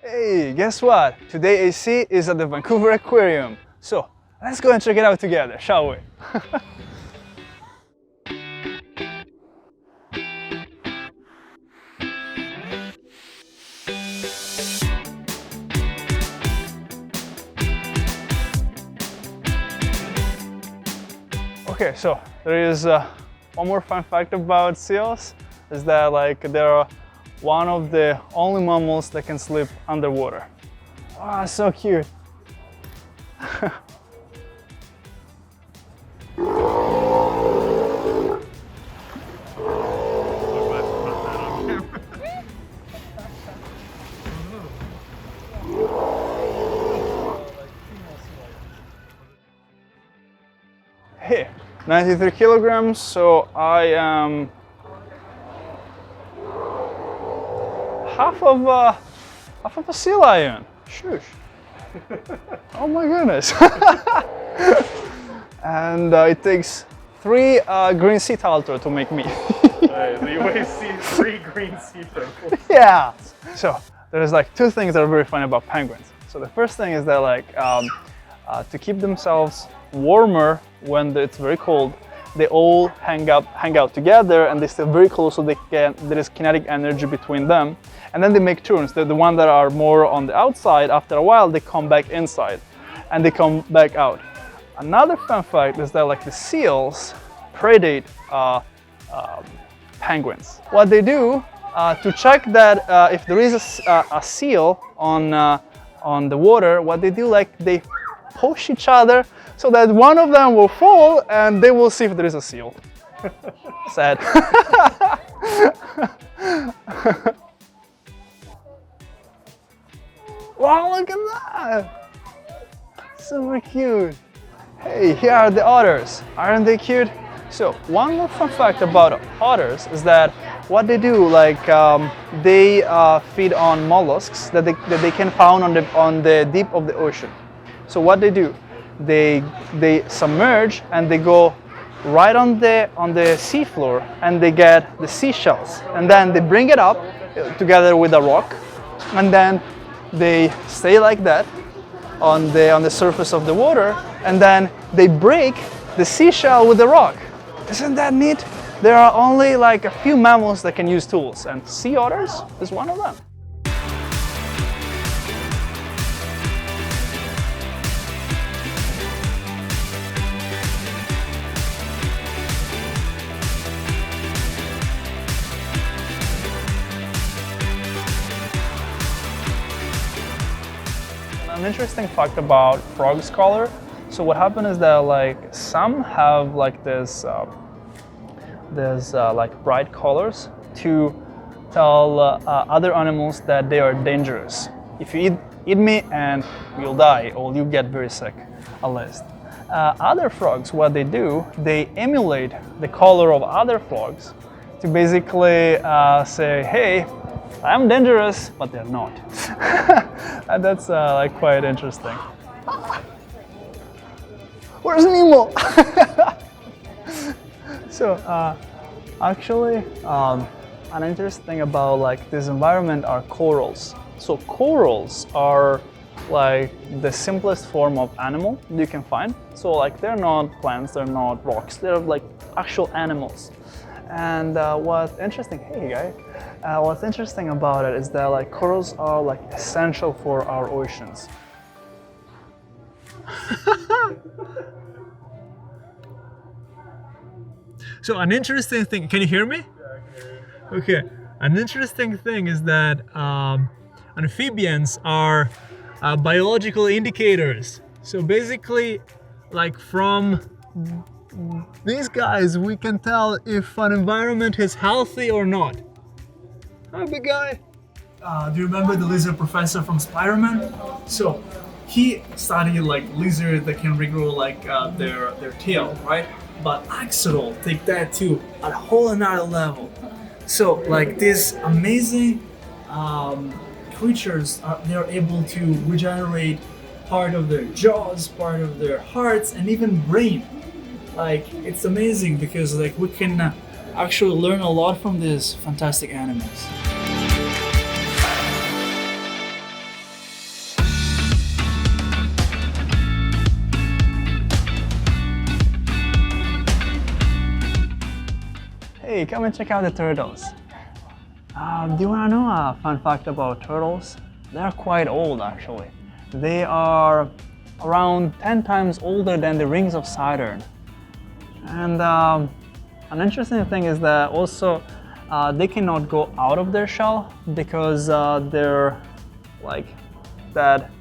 Hey, guess what? Today AC is at the Vancouver Aquarium. So let's go and check it out together, shall we? Okay, so there is one more fun fact about seals, is that they're one of the only mammals that can sleep underwater. Ah, so cute. Hey, 93 kilograms, so I am half of a sea lion. Shush. Oh my goodness. And it takes 3 green sea turtles to make me. Right, so you weigh 3 green sea turtles. Yeah. So there's like 2 things that are very funny about penguins. So the first thing is that to keep themselves warmer when it's very cold, they all hang out together and they stay very close, so there is kinetic energy between them. And then they make turns. They're the ones that are more on the outside. After a while, they come back inside and they come back out. Another fun fact is that the seals predate penguins. What they do to check that if there is a seal on the water, what they do, they push each other so that one of them will fall and they will see if there is a seal. Sad. Wow, look at that! Super cute. Hey, here are the otters. Aren't they cute? So one more fun fact about otters is that what they do, they feed on mollusks that they can find on the deep of the ocean. So what they do, they submerge and they go right on the seafloor and they get the seashells, and then they bring it up together with a rock, and then they stay like that on the surface of the water, and then they break the seashell with the rock. Isn't that neat? There are only a few mammals that can use tools, and sea otters is one of them. An interesting fact about frogs' color. So what happened is that some have this bright colors to tell other animals that they are dangerous. If you eat me and you'll die, or you get very sick, at least. Other frogs, what they do, they emulate the color of other frogs to basically say, hey, I'm dangerous, but they're not. And that's quite interesting. Where's Nemo? So actually, an interesting thing about this environment are corals. So corals are the simplest form of animal you can find. So they're not plants, they're not rocks, they're actual animals. And what's interesting, hey guy, what's interesting about it is that corals are essential for our oceans. So an interesting thing, can you hear me? Yeah, I can hear you. Okay, an interesting thing is that amphibians are biological indicators. So basically, from these guys, we can tell if an environment is healthy or not. Hi, big guy. Do you remember the lizard professor from Spider-Man? So he studied lizards that can regrow their tail, right? But axolotl take that to a whole another level. So these amazing creatures, they're able to regenerate part of their jaws, part of their hearts, and even brain. It's amazing because we can actually learn a lot from these fantastic animals. Hey, come and check out the turtles. Do you want to know a fun fact about turtles? They're quite old actually. They are around 10 times older than the rings of Saturn. And an interesting thing is that also they cannot go out of their shell because they're like that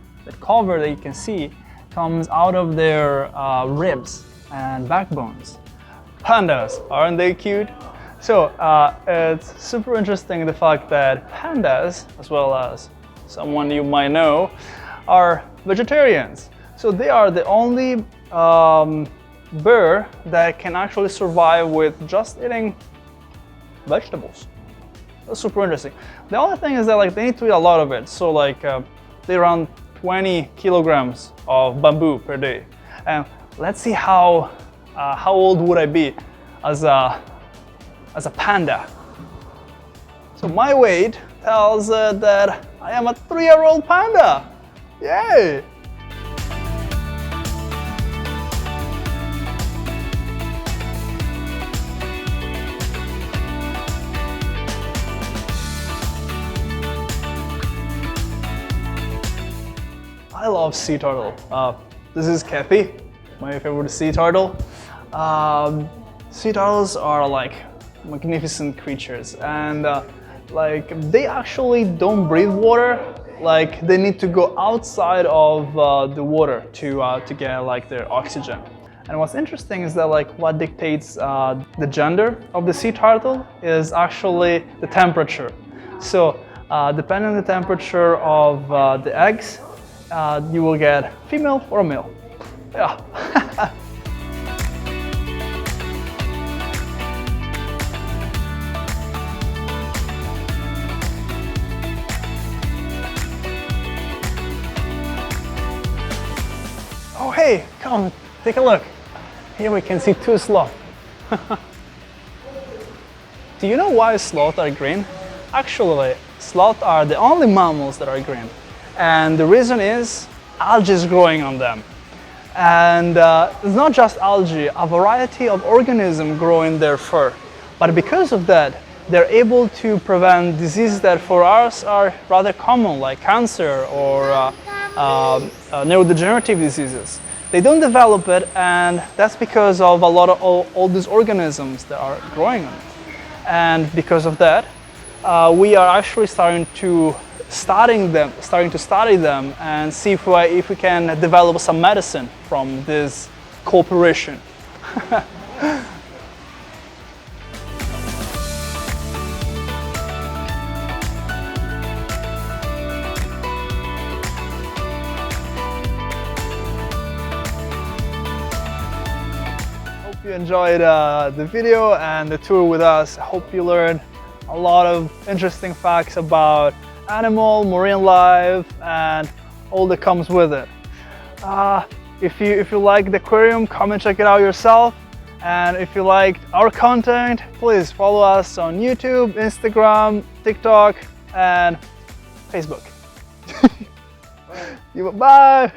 cover that you can see comes out of their ribs and backbones. Pandas, aren't they cute? So it's super interesting the fact that pandas, as well as someone you might know, are vegetarians. So they are the only bird that can actually survive with just eating vegetables. That's super interesting. The only thing is that like they need to eat a lot of it. So like they run 20 kilograms of bamboo per day. And let's see how old would I be as a panda. So my weight tells that I am a 3-year-old panda. Yay! I love sea turtle. This is Kathy, my favorite sea turtle. Sea turtles are like magnificent creatures, and like they actually don't breathe water. Like they need to go outside of the water to get like their oxygen. And what's interesting is that like what dictates the gender of the sea turtle is actually the temperature. So depending on the temperature of the eggs, you will get female or a male. Yeah. Oh hey, come take a look. Here we can see 2 sloth. Do you know why sloth are green? Actually, sloth are the only mammals that are green. And the reason is algae is growing on them. And it's not just algae, a variety of organisms grow in their fur. But because of that, they're able to prevent diseases that for us are rather common, like cancer or neurodegenerative diseases. They don't develop it, and that's because of a lot of all these organisms that are growing on it. And because of that, we are actually starting to study them and see if we can develop some medicine from this cooperation. Hope you enjoyed the video and the tour with us. I hope you learned a lot of interesting facts about animal, marine life, and all that comes with it. If you like the aquarium, come and check it out yourself. And if you liked our content, please follow us on YouTube, Instagram, TikTok, and Facebook. Bye!